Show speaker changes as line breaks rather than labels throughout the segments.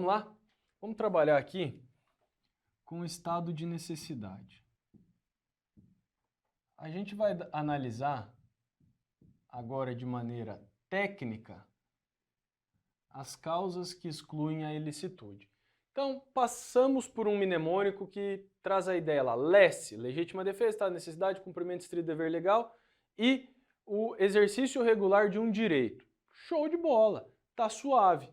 lá? Vamos trabalhar aqui com o estado de necessidade. A gente vai analisar agora de maneira técnica as causas que excluem a ilicitude. Então, passamos por um mnemônico que traz a ideia lá, LESS, legítima defesa, estado de necessidade, cumprimento estrito dever legal, e o exercício regular de um direito. Show de bola, tá suave.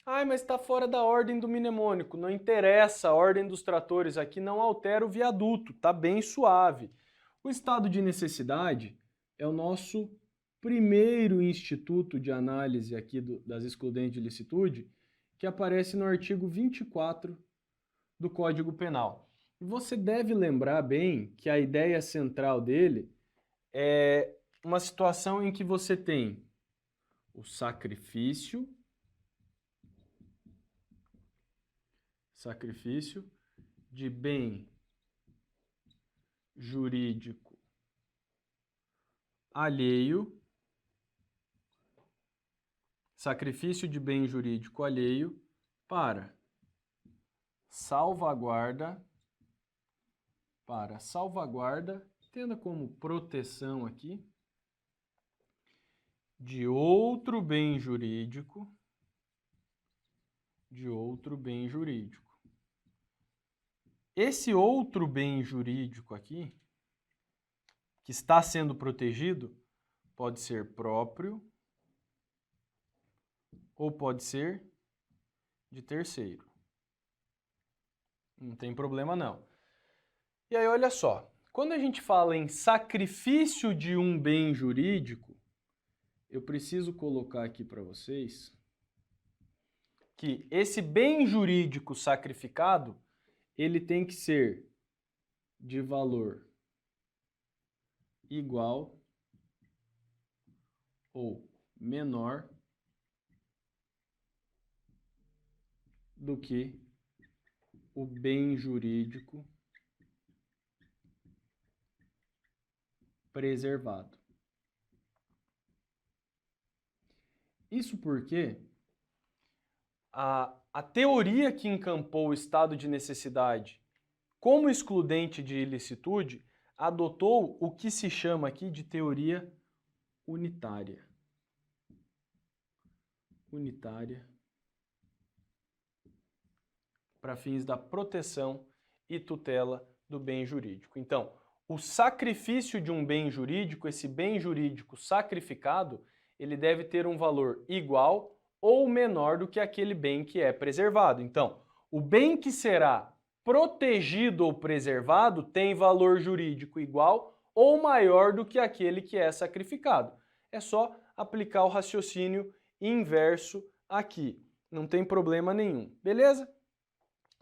Ai, mas está fora da ordem do mnemônico, não interessa, a ordem dos tratores aqui não altera o viaduto, tá bem suave. O estado de necessidade é o nosso primeiro instituto de análise aqui das excludentes de ilicitude, que aparece no artigo 24 do Código Penal. E você deve lembrar bem que a ideia central dele é uma situação em que você tem o sacrifício de bem jurídico alheio, para salvaguarda, entenda como proteção aqui, de outro bem jurídico, Esse outro bem jurídico aqui, que está sendo protegido, pode ser próprio ou pode ser de terceiro. Não tem problema não. E aí, olha só, quando a gente fala em sacrifício de um bem jurídico, eu preciso colocar aqui para vocês que esse bem jurídico sacrificado, ele tem que ser de valor igual ou menor do que o bem jurídico preservado. Isso porque a teoria que encampou o estado de necessidade como excludente de ilicitude adotou o que se chama aqui de teoria unitária. Para fins da proteção e tutela do bem jurídico. Então, o sacrifício de um bem jurídico, esse bem jurídico sacrificado, ele deve ter um valor igual ou menor do que aquele bem que é preservado. Então, o bem que será protegido ou preservado tem valor jurídico igual ou maior do que aquele que é sacrificado. É só aplicar o raciocínio inverso aqui. Não tem problema nenhum, beleza?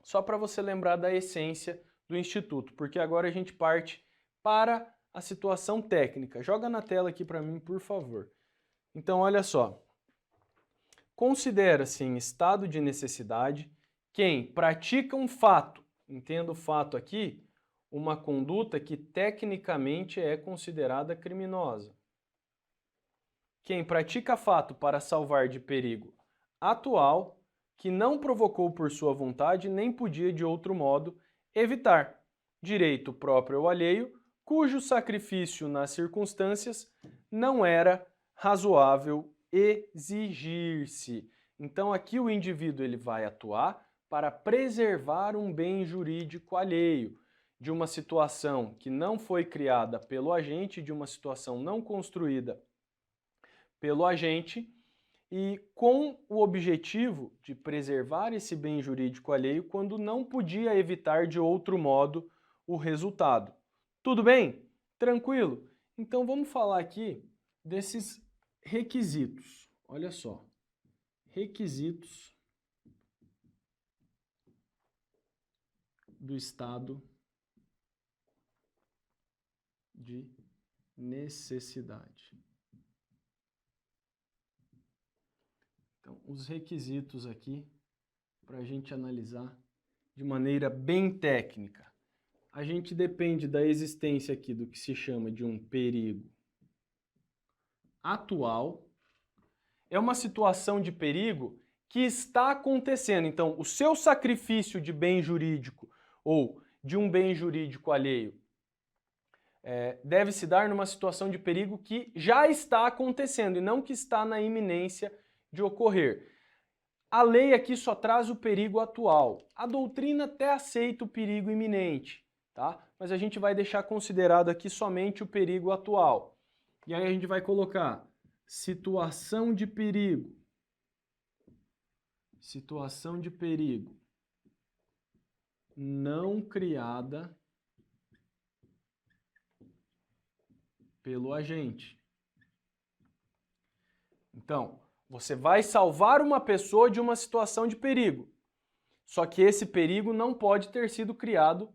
Só para você lembrar da essência do Instituto, porque agora a gente parte para a situação técnica. Joga na tela aqui para mim, por favor. Então, olha só. Considera-se em estado de necessidade quem pratica um fato, entenda o fato aqui, uma conduta que tecnicamente é considerada criminosa. Quem pratica fato para salvar de perigo atual, que não provocou por sua vontade nem podia de outro modo evitar, direito próprio ou alheio, cujo sacrifício nas circunstâncias não era razoável exigir-se. Então aqui o indivíduo ele vai atuar para preservar um bem jurídico alheio, de uma situação que não foi criada pelo agente, de uma situação não construída pelo agente, e com o objetivo de preservar esse bem jurídico alheio quando não podia evitar de outro modo o resultado. Tudo bem? Tranquilo? Então vamos falar aqui desses requisitos. Olha só. Requisitos do estado de necessidade. Então, os requisitos aqui, para a gente analisar de maneira bem técnica. A gente depende da existência aqui do que se chama de um perigo atual. É uma situação de perigo que está acontecendo. Então, o seu sacrifício de bem jurídico ou de um bem jurídico alheio deve se dar numa situação de perigo que já está acontecendo e não que está na iminência de ocorrer. A lei aqui só traz o perigo atual. A doutrina até aceita o perigo iminente, tá? Mas a gente vai deixar considerado aqui somente o perigo atual. E aí a gente vai colocar situação de perigo. Situação de perigo não criada pelo agente. Então, você vai salvar uma pessoa de uma situação de perigo. Só que esse perigo não pode ter sido criado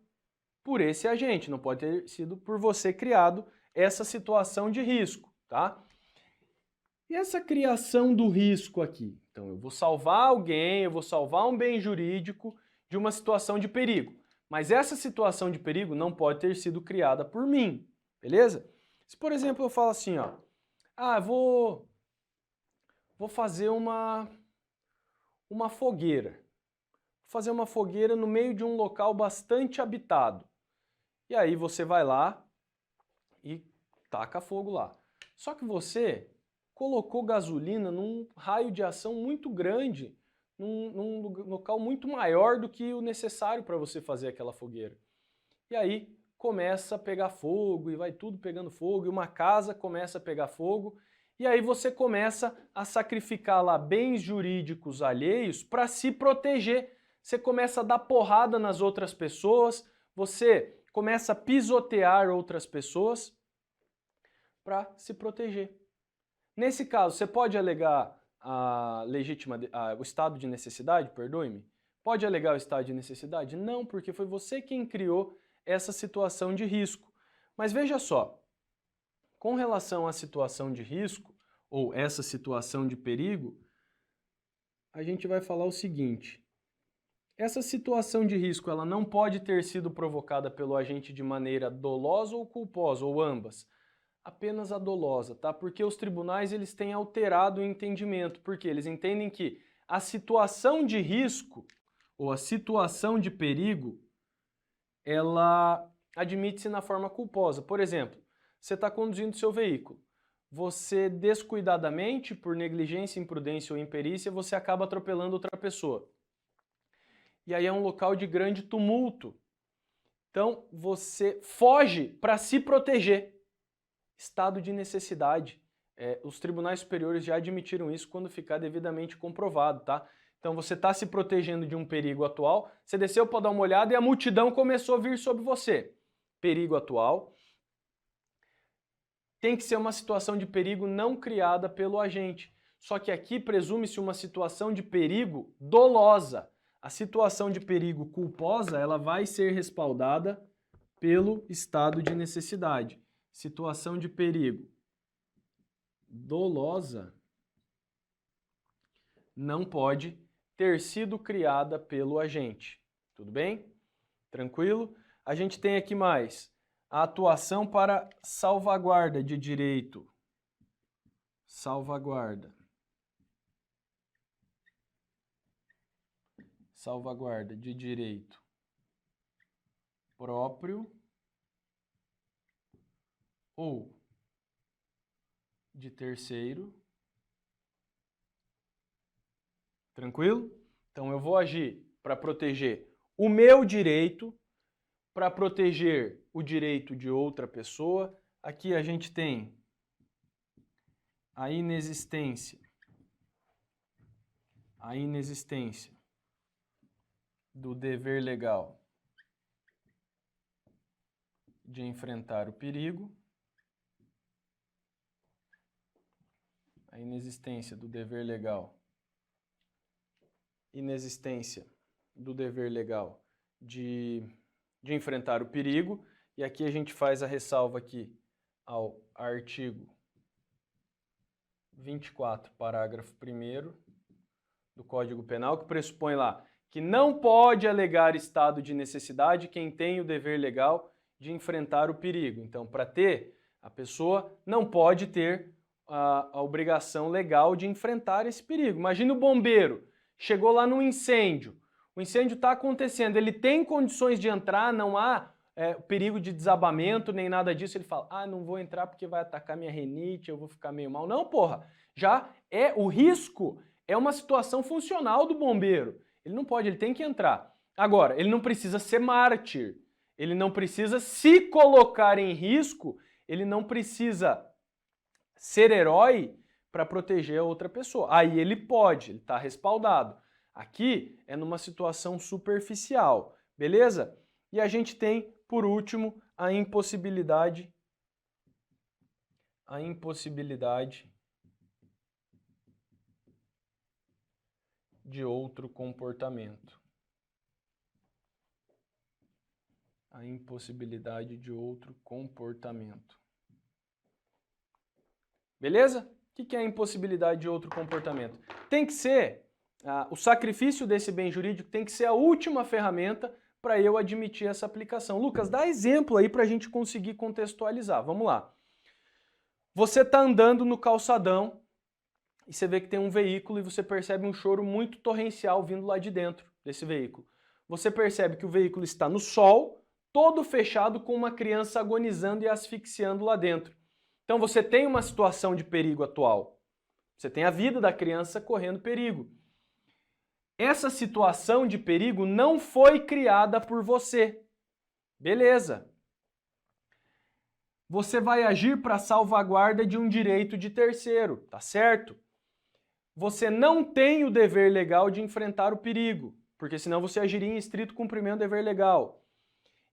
por esse agente, não pode ter sido por você criado essa situação de risco, tá? E essa criação do risco aqui? Então, eu vou salvar alguém, eu vou salvar um bem jurídico de uma situação de perigo. Mas essa situação de perigo não pode ter sido criada por mim, beleza? Se, por exemplo, eu falo assim, ó, vou fazer uma fogueira. Vou fazer uma fogueira no meio de um local bastante habitado. E aí você vai lá e taca fogo lá. Só que você colocou gasolina num raio de ação muito grande, num local muito maior do que o necessário para você fazer aquela fogueira. E aí começa a pegar fogo e vai tudo pegando fogo e uma casa começa a pegar fogo e aí você começa a sacrificar lá bens jurídicos alheios para se proteger. Você começa a dar porrada nas outras pessoas, você começa a pisotear outras pessoas para se proteger. Nesse caso, você pode alegar o estado de necessidade, perdoe-me? Pode alegar o estado de necessidade? Não, porque foi você quem criou essa situação de risco. Mas veja só, com relação à situação de risco, ou essa situação de perigo, a gente vai falar o seguinte: essa situação de risco ela não pode ter sido provocada pelo agente de maneira dolosa ou culposa, ou ambas. Apenas a dolosa, tá? Porque os tribunais eles têm alterado o entendimento, porque eles entendem que a situação de risco ou a situação de perigo ela admite-se na forma culposa. Por exemplo, você está conduzindo seu veículo, você descuidadamente, por negligência, imprudência ou imperícia, você acaba atropelando outra pessoa. E aí é um local de grande tumulto. Então você foge para se proteger. Estado de necessidade. Os tribunais superiores já admitiram isso quando ficar devidamente comprovado, tá? Então você está se protegendo de um perigo atual, você desceu para dar uma olhada e a multidão começou a vir sobre você. Perigo atual. Tem que ser uma situação de perigo não criada pelo agente. Só que aqui presume-se uma situação de perigo dolosa. A situação de perigo culposa, ela vai ser respaldada pelo estado de necessidade. Situação de perigo dolosa não pode ter sido criada pelo agente. Tudo bem? Tranquilo? A gente tem aqui mais a atuação para salvaguarda de direito. Salvaguarda. Salvaguarda de direito próprio ou de terceiro. Tranquilo? Então eu vou agir para proteger o meu direito, para proteger o direito de outra pessoa. Aqui a gente tem a inexistência do dever legal de enfrentar o perigo. A inexistência do dever legal. Inexistência do dever legal de enfrentar o perigo. E aqui a gente faz a ressalva aqui ao artigo 24, parágrafo 1º do Código Penal, que pressupõe lá que não pode alegar estado de necessidade quem tem o dever legal de enfrentar o perigo. Então, para ter, a pessoa não pode ter a obrigação legal de enfrentar esse perigo. Imagina o bombeiro chegou lá no incêndio. O incêndio está acontecendo, ele tem condições de entrar, não há perigo de desabamento, nem nada disso. Ele fala, não vou entrar porque vai atacar minha rinite, eu vou ficar meio mal. Não, porra, já é o risco, é uma situação funcional do bombeiro. Ele não pode, ele tem que entrar. Agora, ele não precisa ser mártir, ele não precisa se colocar em risco, ele não precisa ser herói para proteger a outra pessoa. Aí ele pode, ele está respaldado. Aqui é numa situação superficial, beleza? E a gente tem, por último, a impossibilidade de outro comportamento. A impossibilidade de outro comportamento. Beleza? O que é a impossibilidade de outro comportamento? Tem que ser, o sacrifício desse bem jurídico tem que ser a última ferramenta para eu admitir essa aplicação. Lucas, dá exemplo aí para a gente conseguir contextualizar. Vamos lá. Você está andando no calçadão e você vê que tem um veículo e você percebe um choro muito torrencial vindo lá de dentro desse veículo. Você percebe que o veículo está no sol, todo fechado, com uma criança agonizando e asfixiando lá dentro. Então você tem uma situação de perigo atual. Você tem a vida da criança correndo perigo. Essa situação de perigo não foi criada por você. Beleza. Você vai agir para salvaguarda de um direito de terceiro, tá certo? Você não tem o dever legal de enfrentar o perigo, porque senão você agiria em estrito cumprimento do dever legal.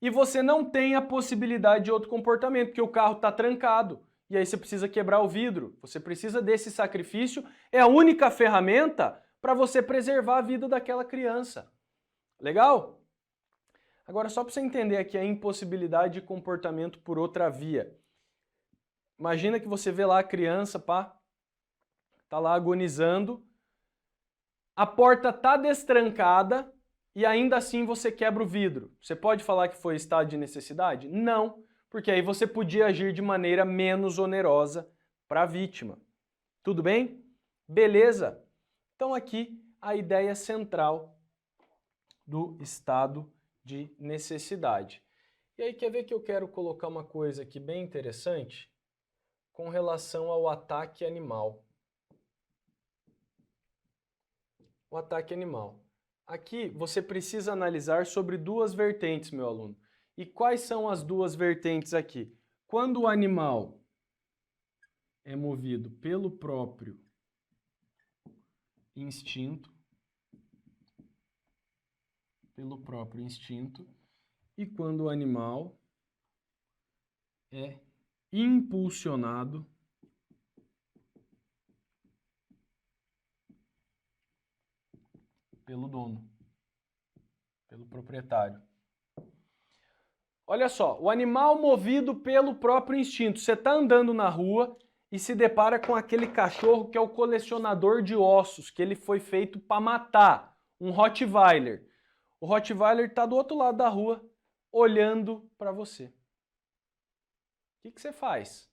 E você não tem a possibilidade de outro comportamento, porque o carro está trancado. E aí você precisa quebrar o vidro. Você precisa desse sacrifício. É a única ferramenta para você preservar a vida daquela criança. Legal? Agora, só para você entender aqui a impossibilidade de comportamento por outra via. Imagina que você vê lá a criança, tá lá agonizando, a porta tá destrancada e ainda assim você quebra o vidro. Você pode falar que foi estado de necessidade? Não, porque aí você podia agir de maneira menos onerosa para a vítima. Tudo bem? Beleza? Então aqui a ideia central do estado de necessidade. E aí quer ver que eu quero colocar uma coisa aqui bem interessante com relação ao ataque animal. O ataque animal. Aqui você precisa analisar sobre duas vertentes, meu aluno. E quais são as duas vertentes aqui? Quando o animal é movido pelo próprio instinto, e quando o animal é impulsionado pelo dono, pelo proprietário. Olha só, o animal movido pelo próprio instinto. Você está andando na rua e se depara com aquele cachorro que é o colecionador de ossos, que ele foi feito para matar, um Rottweiler. O Rottweiler está do outro lado da rua, olhando para você. O que você faz?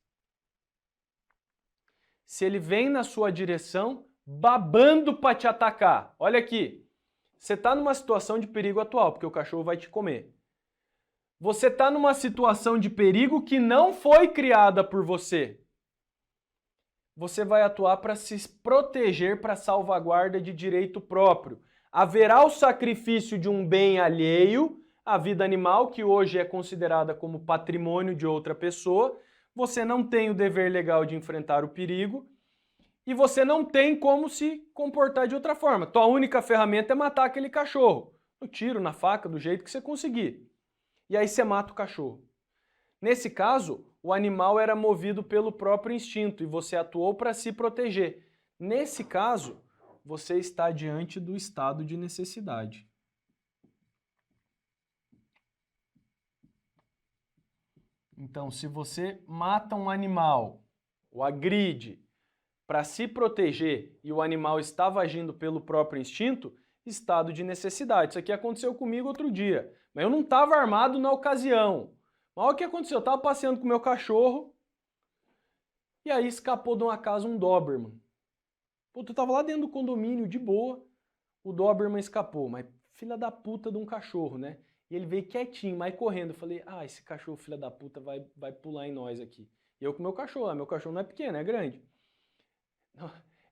Se ele vem na sua direção, babando para te atacar. Olha aqui, você está numa situação de perigo atual, porque o cachorro vai te comer. Você está numa situação de perigo que não foi criada por você. Você vai atuar para se proteger, para salvaguarda de direito próprio. Haverá o sacrifício de um bem alheio, a vida animal, que hoje é considerada como patrimônio de outra pessoa. Você não tem o dever legal de enfrentar o perigo e você não tem como se comportar de outra forma. Tua única ferramenta é matar aquele cachorro. No tiro, na faca, do jeito que você conseguir. E aí você mata o cachorro. Nesse caso, o animal era movido pelo próprio instinto e você atuou para se proteger. Nesse caso, você está diante do estado de necessidade. Então, se você mata um animal, o agride, para se proteger e o animal estava agindo pelo próprio instinto, estado de necessidade. Isso aqui aconteceu comigo outro dia, mas eu não estava armado na ocasião. Mas olha o que aconteceu, eu estava passeando com o meu cachorro e aí escapou de uma casa um Doberman. Pô, eu estava lá dentro do condomínio, de boa, o Doberman escapou, mas filha da puta de um cachorro, né? E ele veio quietinho, mas correndo. Eu falei, esse cachorro filha da puta vai pular em nós aqui. E eu com meu cachorro não é pequeno, é grande.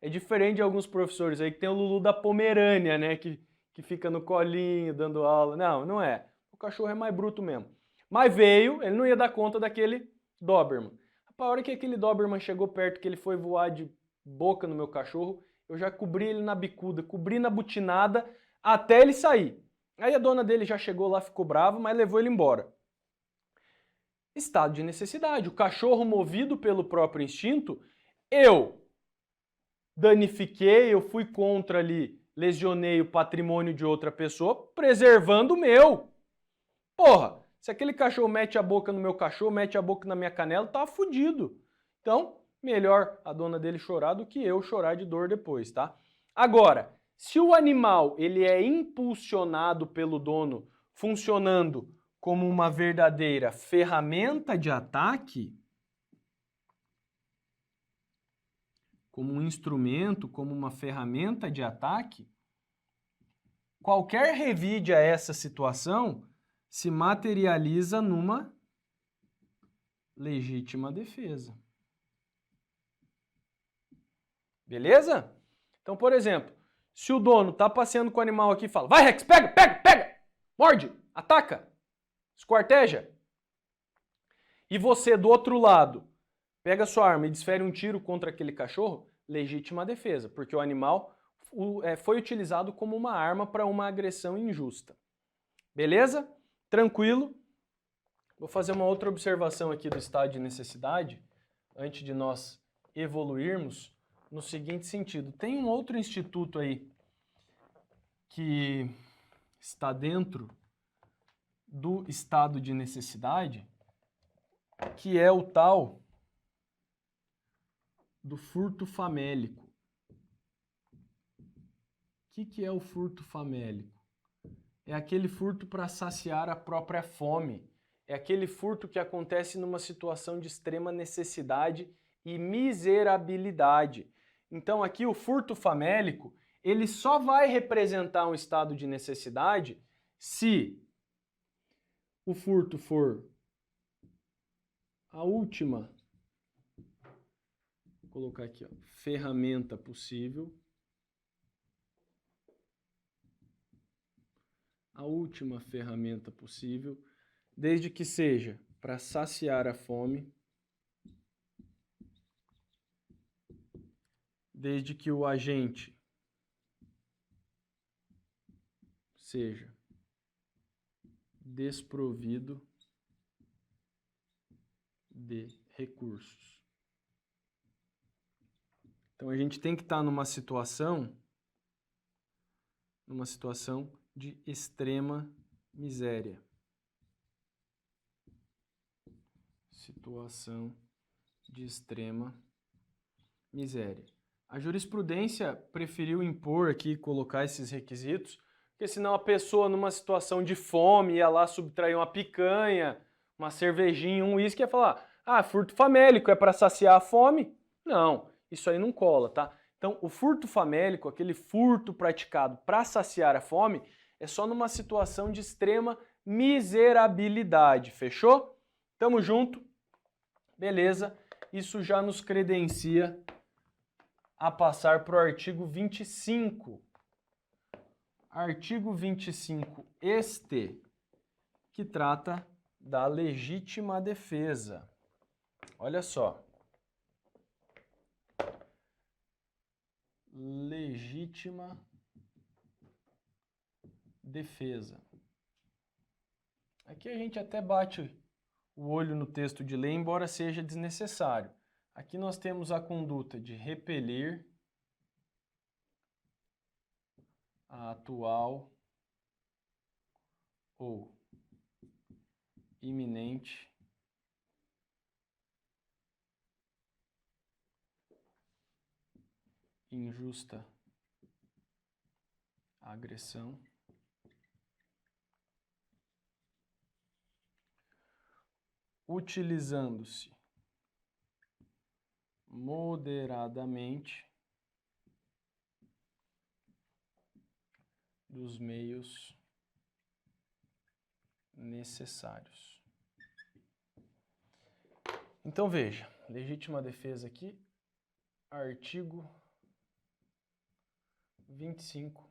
É diferente de alguns professores aí que tem o Lulu da Pomerânia, né? Que fica no colinho, dando aula. Não é. O cachorro é mais bruto mesmo. Mas veio, ele não ia dar conta daquele Doberman. A hora que aquele Doberman chegou perto, que ele foi voar de boca no meu cachorro, eu já cobri ele na bicuda, cobri na butinada, até ele sair. Aí a dona dele já chegou lá, ficou brava, mas levou ele embora. Estado de necessidade. O cachorro movido pelo próprio instinto, eu danifiquei, eu fui contra ali, lesionei o patrimônio de outra pessoa, preservando o meu. Porra, se aquele cachorro mete a boca no meu cachorro, mete a boca na minha canela, tá fudido. Então, melhor a dona dele chorar do que eu chorar de dor depois, tá? Agora, se o animal ele é impulsionado pelo dono, funcionando como uma verdadeira ferramenta de ataque, como um instrumento, como uma ferramenta de ataque, qualquer revide a essa situação se materializa numa legítima defesa. Beleza? Então, por exemplo, se o dono tá passeando com o animal aqui e fala, vai Rex, pega, morde, ataca, esquarteja, e você do outro lado pega sua arma e desfere um tiro contra aquele cachorro, legítima defesa, porque o animal foi utilizado como uma arma para uma agressão injusta. Beleza? Tranquilo? Vou fazer uma outra observação aqui do estado de necessidade, antes de nós evoluirmos, no seguinte sentido. Tem um outro instituto aí que está dentro do estado de necessidade, que é o tal do furto famélico. O que é o furto famélico? É aquele furto para saciar a própria fome. É aquele furto que acontece numa situação de extrema necessidade e miserabilidade. Então aqui o furto famélico, ele só vai representar um estado de necessidade se o furto for a última, vou colocar aqui, ferramenta possível, a última ferramenta possível, desde que seja para saciar a fome, desde que o agente seja desprovido de recursos. Então a gente tem que estar numa situação de extrema miséria. Situação de extrema miséria. A jurisprudência preferiu impor aqui, colocar esses requisitos, porque senão a pessoa numa situação de fome ia lá subtrair uma picanha, uma cervejinha, um uísque, ia falar, furto famélico é para saciar a fome? Não, isso aí não cola, tá? Então, o furto famélico, aquele furto praticado para saciar a fome, é só numa situação de extrema miserabilidade, fechou? Tamo junto? Beleza, isso já nos credencia a passar para o artigo 25. Artigo 25 este, que trata da legítima defesa. Olha só. Legítima defesa. Aqui a gente até bate o olho no texto de lei, embora seja desnecessário. Aqui nós temos a conduta de repelir a atual ou iminente injusta agressão utilizando-se moderadamente dos meios necessários. Então veja, legítima defesa aqui, artigo 25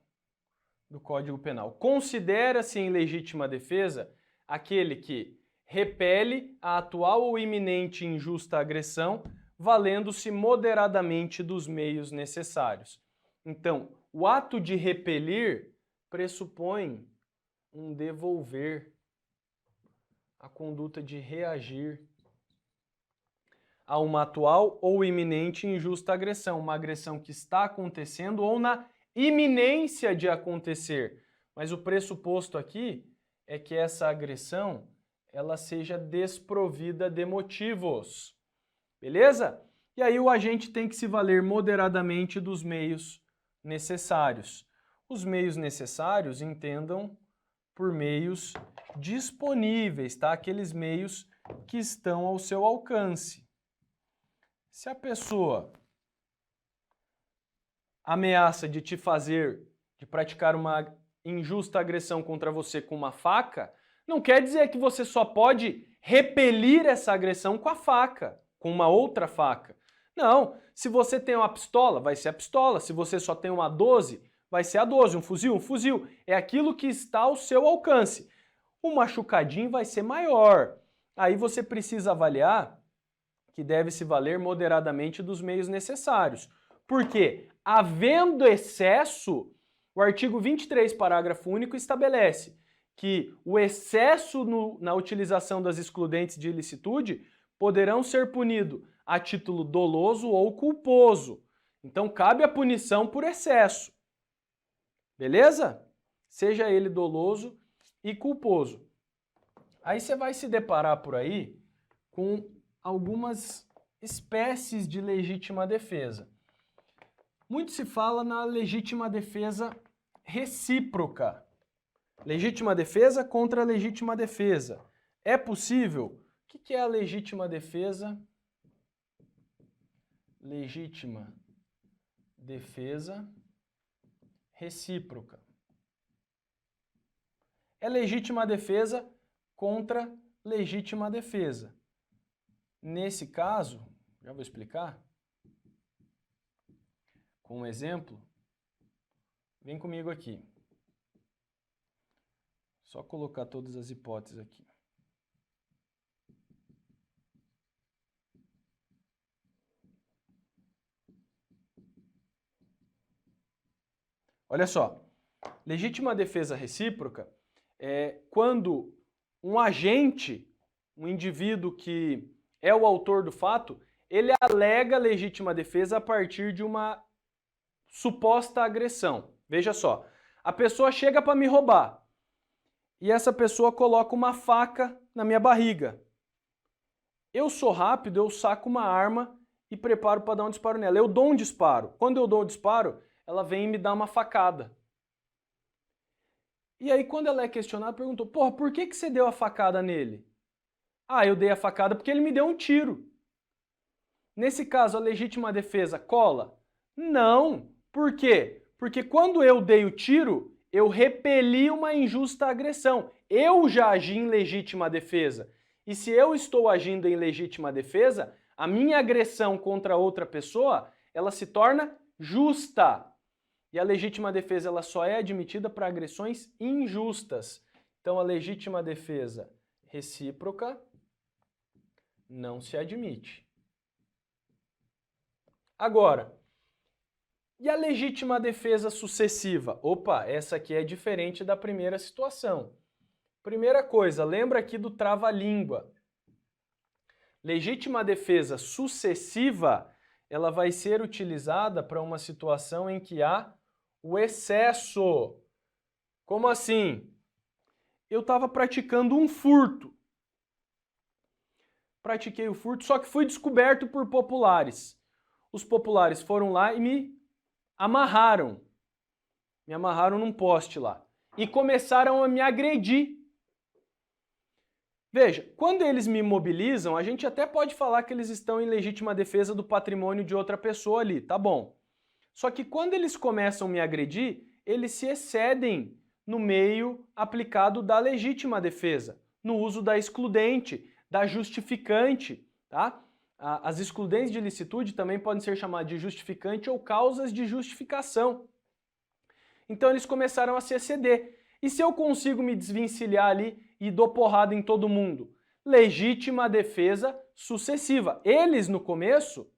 do Código Penal. Considera-se em legítima defesa aquele que repele a atual ou iminente injusta agressão, valendo-se moderadamente dos meios necessários. Então, o ato de repelir pressupõe um devolver, a conduta de reagir a uma atual ou iminente injusta agressão, uma agressão que está acontecendo ou na iminência de acontecer. Mas o pressuposto aqui é que essa agressão ela seja desprovida de motivos. Beleza? E aí o agente tem que se valer moderadamente dos meios necessários. Os meios necessários, entendam por meios disponíveis, tá? Aqueles meios que estão ao seu alcance. Se a pessoa ameaça de te fazer, de praticar uma injusta agressão contra você com uma faca, não quer dizer que você só pode repelir essa agressão com a faca, com uma outra faca. Não, se você tem uma pistola, vai ser a pistola. Se você só tem uma 12, vai ser a 12. Um fuzil. É aquilo que está ao seu alcance. O machucadinho vai ser maior. Aí você precisa avaliar que deve se valer moderadamente dos meios necessários. Porque, havendo excesso, o artigo 23, parágrafo único, estabelece que o excesso na utilização das excludentes de ilicitude poderão ser punidos a título doloso ou culposo. Então, cabe a punição por excesso. Beleza? Seja ele doloso e culposo. Aí você vai se deparar por aí com algumas espécies de legítima defesa. Muito se fala na legítima defesa recíproca. Legítima defesa contra legítima defesa. É possível? O que é a legítima defesa? Legítima defesa recíproca. É legítima defesa contra legítima defesa. Nesse caso, já vou explicar com um exemplo. Vem comigo aqui. Só colocar todas as hipóteses aqui. Olha só, legítima defesa recíproca é quando um agente, um indivíduo que é o autor do fato, ele alega legítima defesa a partir de uma suposta agressão. Veja só, a pessoa chega para me roubar e essa pessoa coloca uma faca na minha barriga. Eu sou rápido, eu saco uma arma e preparo para dar um disparo nela. Eu dou um disparo. Quando eu dou um disparo, ela vem e me dá uma facada. E aí, quando ela é questionada, perguntou, porra, por que você deu a facada nele? Ah, eu dei a facada porque ele me deu um tiro. Nesse caso, a legítima defesa cola? Não. Por quê? Porque quando eu dei o tiro, eu repeli uma injusta agressão. Eu já agi em legítima defesa. E se eu estou agindo em legítima defesa, a minha agressão contra outra pessoa, ela se torna justa. E a legítima defesa ela só é admitida para agressões injustas. Então, a legítima defesa recíproca não se admite. Agora, e a legítima defesa sucessiva? Opa, essa aqui é diferente da primeira situação. Primeira coisa, lembra aqui do trava-língua. Legítima defesa sucessiva, ela vai ser utilizada para uma situação em que há o excesso. Como assim? Eu estava praticando um furto. Pratiquei o furto, só que fui descoberto por populares. Os populares foram lá e me amarraram. Me amarraram num poste lá. E começaram a me agredir. Veja, quando eles me imobilizam, a gente até pode falar que eles estão em legítima defesa do patrimônio de outra pessoa ali, tá bom. Só que quando eles começam a me agredir, eles se excedem no meio aplicado da legítima defesa, no uso da excludente, da justificante, tá? As excludentes de ilicitude também podem ser chamadas de justificante ou causas de justificação. Então eles começaram a se exceder. E se eu consigo me desvencilhar ali e dou porrada em todo mundo? Legítima defesa sucessiva. Eles, no começo,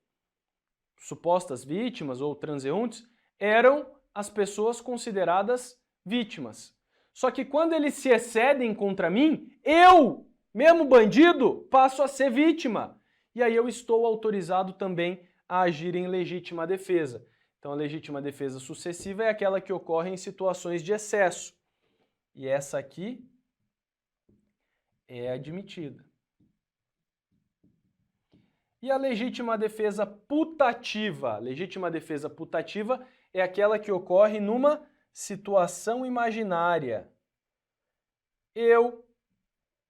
supostas vítimas ou transeuntes, eram as pessoas consideradas vítimas. Só que quando eles se excedem contra mim, eu, mesmo bandido, passo a ser vítima. E aí eu estou autorizado também a agir em legítima defesa. Então a legítima defesa sucessiva é aquela que ocorre em situações de excesso. E essa aqui é admitida. E a legítima defesa putativa? A legítima defesa putativa é aquela que ocorre numa situação imaginária.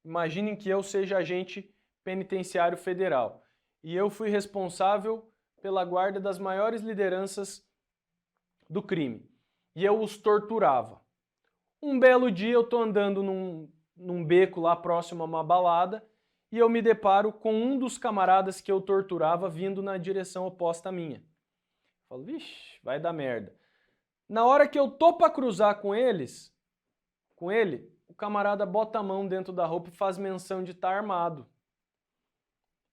Imaginem que eu seja agente penitenciário federal e eu fui responsável pela guarda das maiores lideranças do crime e eu os torturava. Um belo dia eu estou andando num beco lá próximo a uma balada e eu me deparo com um dos camaradas que eu torturava vindo na direção oposta à minha. Eu falo, vixe, vai dar merda. Na hora que eu tô para cruzar com ele, o camarada bota a mão dentro da roupa e faz menção de estar armado.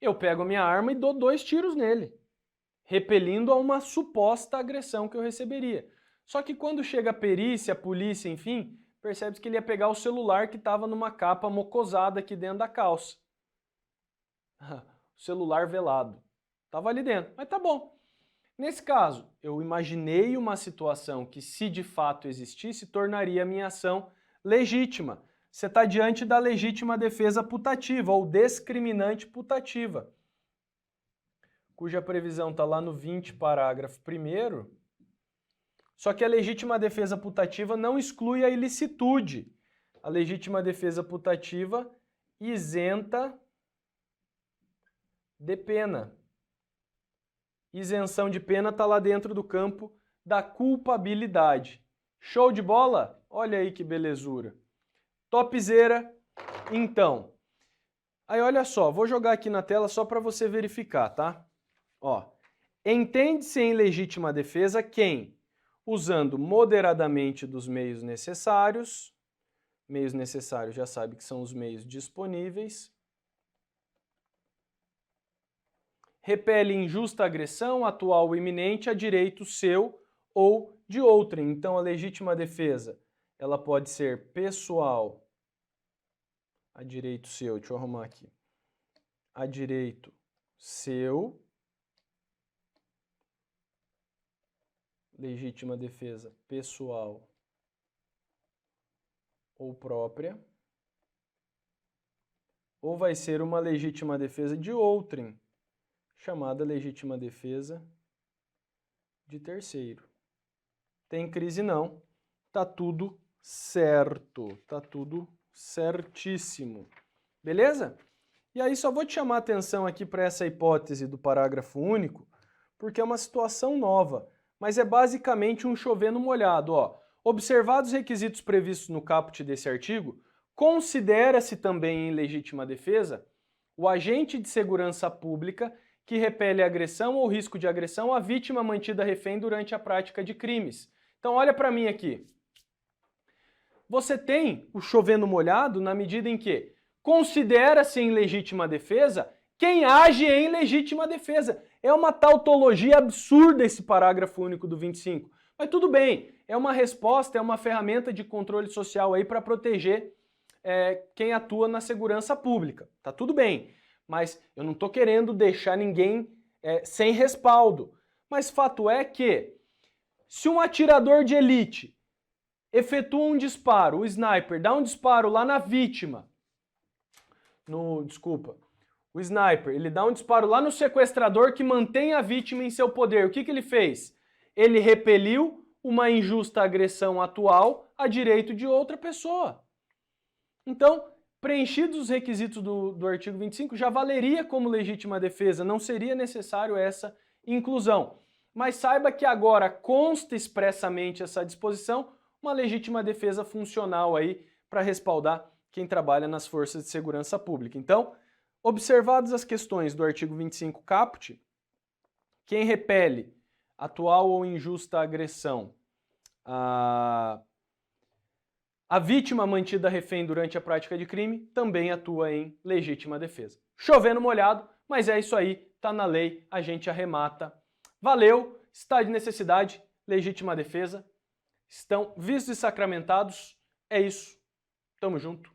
Eu pego a minha arma e dou 2 tiros nele, repelindo a uma suposta agressão que eu receberia. Só que quando chega a perícia, a polícia, enfim, percebe-se que ele ia pegar o celular que estava numa capa mocosada aqui dentro da calça. O celular velado. Estava ali dentro, mas tá bom. Nesse caso, eu imaginei uma situação que, se de fato existisse, tornaria a minha ação legítima. Você está diante da legítima defesa putativa ou discriminante putativa, cuja previsão está lá no 20, parágrafo 1º. Só que a legítima defesa putativa não exclui a ilicitude. A legítima defesa putativa isenta de pena. Isenção de pena está lá dentro do campo da culpabilidade. Show de bola? Olha aí que belezura. Topzera, então. Aí olha só, vou jogar aqui na tela só para você verificar, tá? Ó, entende-se em legítima defesa quem, usando moderadamente dos meios necessários já sabe que são os meios disponíveis, repele injusta agressão, atual ou iminente, a direito seu ou de outrem. Então a legítima defesa, ela pode ser pessoal, a direito seu, deixa eu arrumar aqui, a direito seu, legítima defesa pessoal ou própria, ou vai ser uma legítima defesa de outrem, chamada legítima defesa de terceiro. Tem crise não, tá tudo certo, tá tudo certíssimo. Beleza? E aí só vou te chamar a atenção aqui para essa hipótese do parágrafo único, porque é uma situação nova, mas é basicamente um chover no molhado. Ó. Observados os requisitos previstos no caput desse artigo, considera-se também em legítima defesa o agente de segurança pública que repele a agressão ou risco de agressão à vítima mantida refém durante a prática de crimes. Então olha para mim aqui. Você tem o chovendo molhado na medida em que considera-se em legítima defesa quem age em legítima defesa. É uma tautologia absurda esse parágrafo único do 25. Mas tudo bem, é uma resposta, é uma ferramenta de controle social aí para proteger quem atua na segurança pública. Tá tudo bem. Mas eu não estou querendo deixar ninguém sem respaldo. Mas fato é que, se um atirador de elite efetua um disparo, o sniper dá um disparo lá na vítima, o sniper, ele dá um disparo lá no sequestrador que mantém a vítima em seu poder. O que ele fez? Ele repeliu uma injusta agressão atual a direito de outra pessoa. Então, preenchidos os requisitos do artigo 25, já valeria como legítima defesa, não seria necessário essa inclusão. mas saiba que agora consta expressamente essa disposição, uma legítima defesa funcional aí para respaldar quem trabalha nas forças de segurança pública. Então, observadas as questões do artigo 25 caput, quem repele atual ou injusta agressão, a vítima mantida refém durante a prática de crime também atua em legítima defesa. Chovendo molhado, mas é isso aí, tá na lei, a gente arremata. Valeu, estado de necessidade, legítima defesa, estão vistos e sacramentados, é isso, tamo junto.